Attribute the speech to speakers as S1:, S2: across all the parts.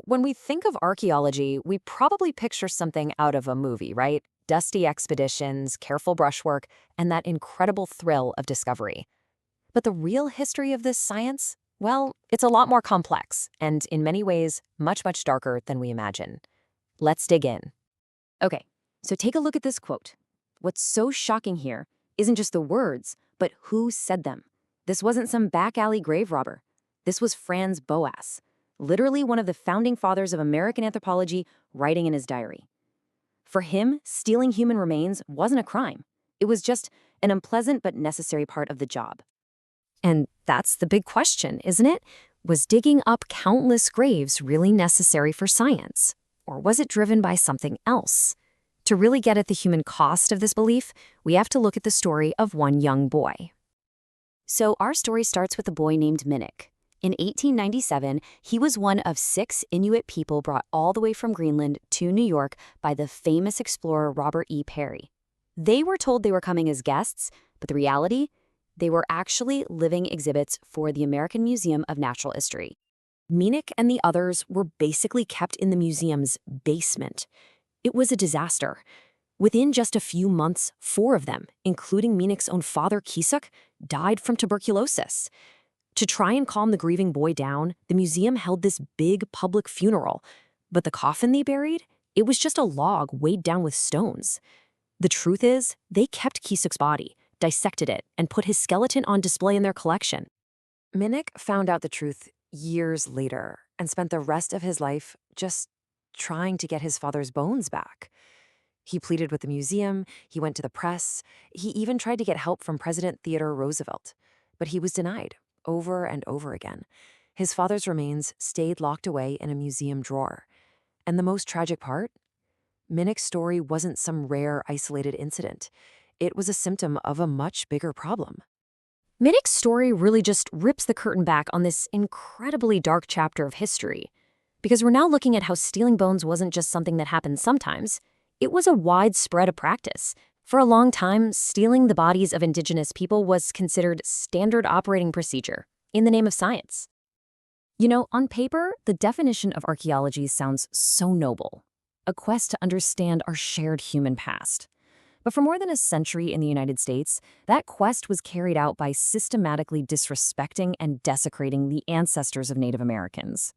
S1: When we think of archaeology, we probably picture something out of a movie, right? Dusty expeditions, careful brushwork, and that incredible thrill of discovery. But the real history of this science? Well, it's a lot more complex, and in many ways, much, much darker than we imagine. Let's dig in. Okay, so take a look at this quote. What's so shocking here isn't just the words, but who said them. This wasn't some back alley grave robber. This was Franz Boas, literally one of the founding fathers of American anthropology, writing in his diary. For him, stealing human remains wasn't a crime. It was just an unpleasant but necessary part of the job. And that's the big question, isn't it? Was digging up countless graves really necessary for science? Or was it driven by something else? To really get at the human cost of this belief, we have to look at the story of one young boy. So our story starts with a boy named Minnick. In 1897, he was one of 6 Inuit people brought all the way from Greenland to New York by the famous explorer Robert E. Peary. They were told they were coming as guests, but the reality? They were actually living exhibits for the American Museum of Natural History. Minnick and the others were basically kept in the museum's basement. It was a disaster. Within just a few months, 4 of them, including Minnick's own father, Kisuk, died from tuberculosis. To try and calm the grieving boy down, the museum held this big public funeral. But the coffin they buried? It was just a log weighed down with stones. The truth is, they kept Kisuk's body, dissected it, and put his skeleton on display in their collection. Minnick found out the truth years later and spent the rest of his life just trying to get his father's bones back. He pleaded with the museum, he went to the press, he even tried to get help from President Theodore Roosevelt. But he was denied, over and over again. His father's remains stayed locked away in a museum drawer. And the most tragic part? Minnick's story wasn't some rare, isolated incident. It was a symptom of a much bigger problem. Minnick's story really just rips the curtain back on this incredibly dark chapter of history. Because we're now looking at how stealing bones wasn't just something that happened sometimes. It was a widespread practice. For a long time, stealing the bodies of Indigenous people was considered standard operating procedure in the name of science. On paper, the definition of archaeology sounds so noble, a quest to understand our shared human past. But for more than a century in the United States, that quest was carried out by systematically disrespecting and desecrating the ancestors of Native Americans.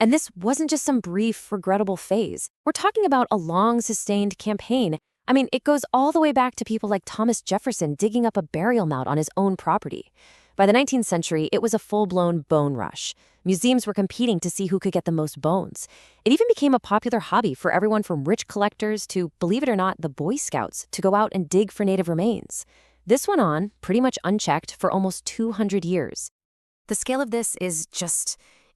S1: And this wasn't just some brief, regrettable phase. We're talking about a long, sustained campaign. It goes all the way back to people like Thomas Jefferson digging up a burial mound on his own property. By the 19th century, it was a full-blown bone rush. Museums were competing to see who could get the most bones. It even became a popular hobby for everyone from rich collectors to, believe it or not, the Boy Scouts to go out and dig for native remains. This went on, pretty much unchecked, for almost 200 years. The scale of this is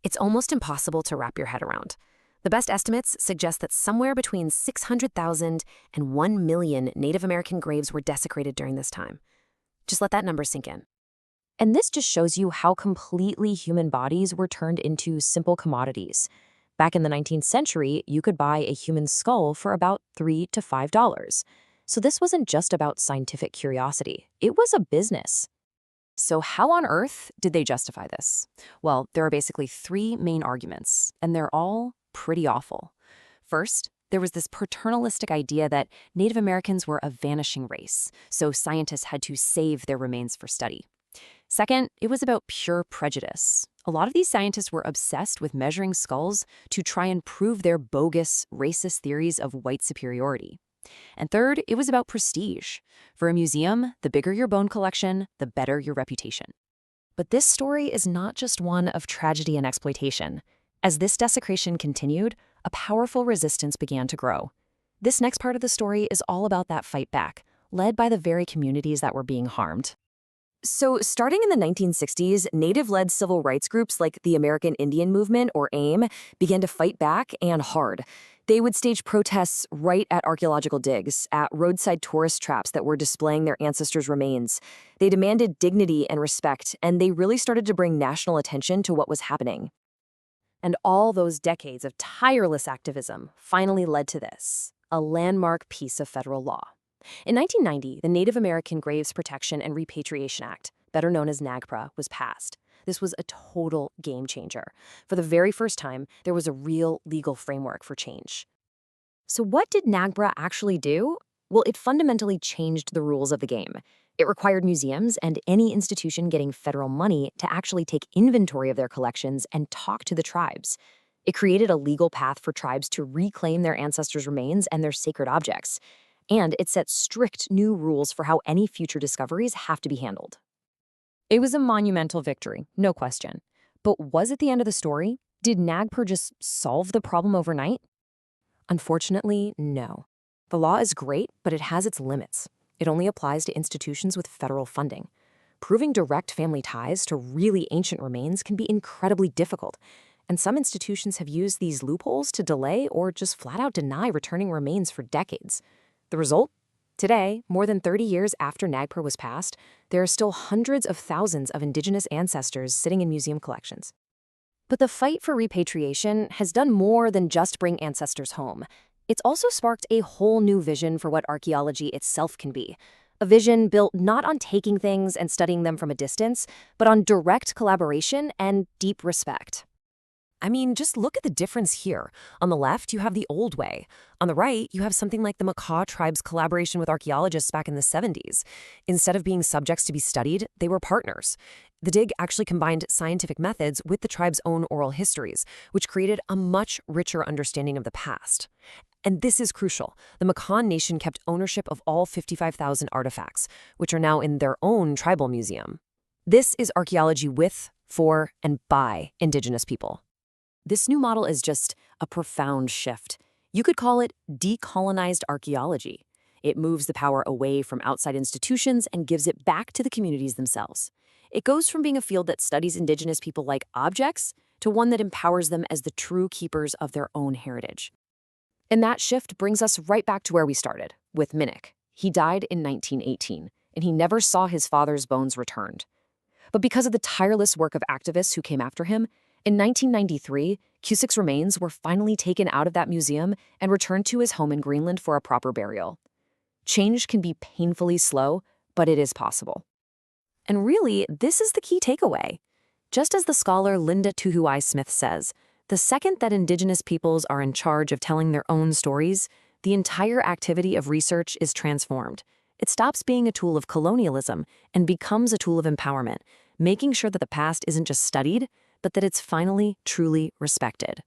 S1: it's almost impossible to wrap your head around. The best estimates suggest that somewhere between 600,000 and 1 million Native American graves were desecrated during this time. Just let that number sink in. And this just shows you how completely human bodies were turned into simple commodities. Back in the 19th century, you could buy a human skull for about $3 to $5. So this wasn't just about scientific curiosity. It was a business. So how on earth did they justify this? Well, there are basically 3 main arguments, and they're all pretty awful. First, there was this paternalistic idea that Native Americans were a vanishing race, so scientists had to save their remains for study. Second, it was about pure prejudice. A lot of these scientists were obsessed with measuring skulls to try and prove their bogus, racist theories of white superiority. And third, it was about prestige. For a museum, the bigger your bone collection, the better your reputation. But this story is not just one of tragedy and exploitation. As this desecration continued, a powerful resistance began to grow. This next part of the story is all about that fight back, led by the very communities that were being harmed. So, starting in the 1960s, Native-led civil rights groups like the American Indian Movement, or AIM, began to fight back, and hard. They would stage protests right at archaeological digs, at roadside tourist traps that were displaying their ancestors' remains. They demanded dignity and respect, and they really started to bring national attention to what was happening. And all those decades of tireless activism finally led to this, a landmark piece of federal law. In 1990, the Native American Graves Protection and Repatriation Act, better known as NAGPRA, was passed. this was a total game changer. For the very first time, there was a real legal framework for change. So what did NAGPRA actually do? Well, it fundamentally changed the rules of the game. It required museums and any institution getting federal money to actually take inventory of their collections and talk to the tribes. It created a legal path for tribes to reclaim their ancestors' remains and their sacred objects. And it set strict new rules for how any future discoveries have to be handled. It was a monumental victory, no question. But was it the end of the story? Did NAGPRA just solve the problem overnight? Unfortunately, no. The law is great, but it has its limits. It only applies to institutions with federal funding. Proving direct family ties to really ancient remains can be incredibly difficult, and some institutions have used these loopholes to delay or just flat out deny returning remains for decades. The result? Today, more than 30 years after NAGPRA was passed, there are still hundreds of thousands of Indigenous ancestors sitting in museum collections. But the fight for repatriation has done more than just bring ancestors home. It's also sparked a whole new vision for what archaeology itself can be. A vision built not on taking things and studying them from a distance, but on direct collaboration and deep respect. I mean, just look at the difference here. On the left, you have the old way. On the right, you have something like the Makah tribe's collaboration with archaeologists back in the 70s. Instead of being subjects to be studied, they were partners. The dig actually combined scientific methods with the tribe's own oral histories, which created a much richer understanding of the past. And this is crucial. The Makah Nation kept ownership of all 55,000 artifacts, which are now in their own tribal museum. This is archaeology with, for, and by Indigenous people. This new model is just a profound shift. You could call it decolonized archaeology. It moves the power away from outside institutions and gives it back to the communities themselves. It goes from being a field that studies Indigenous people like objects to one that empowers them as the true keepers of their own heritage. And that shift brings us right back to where we started, with Minnick. He died in 1918, and he never saw his father's bones returned. But because of the tireless work of activists who came after him, in 1993, Cusick's remains were finally taken out of that museum and returned to his home in Greenland for a proper burial. Change can be painfully slow, but it is possible. And really, this is the key takeaway. Just as the scholar Linda Tuhuai Smith says, the second that Indigenous peoples are in charge of telling their own stories, the entire activity of research is transformed. It stops being a tool of colonialism and becomes a tool of empowerment, making sure that the past isn't just studied, but that it's finally truly respected.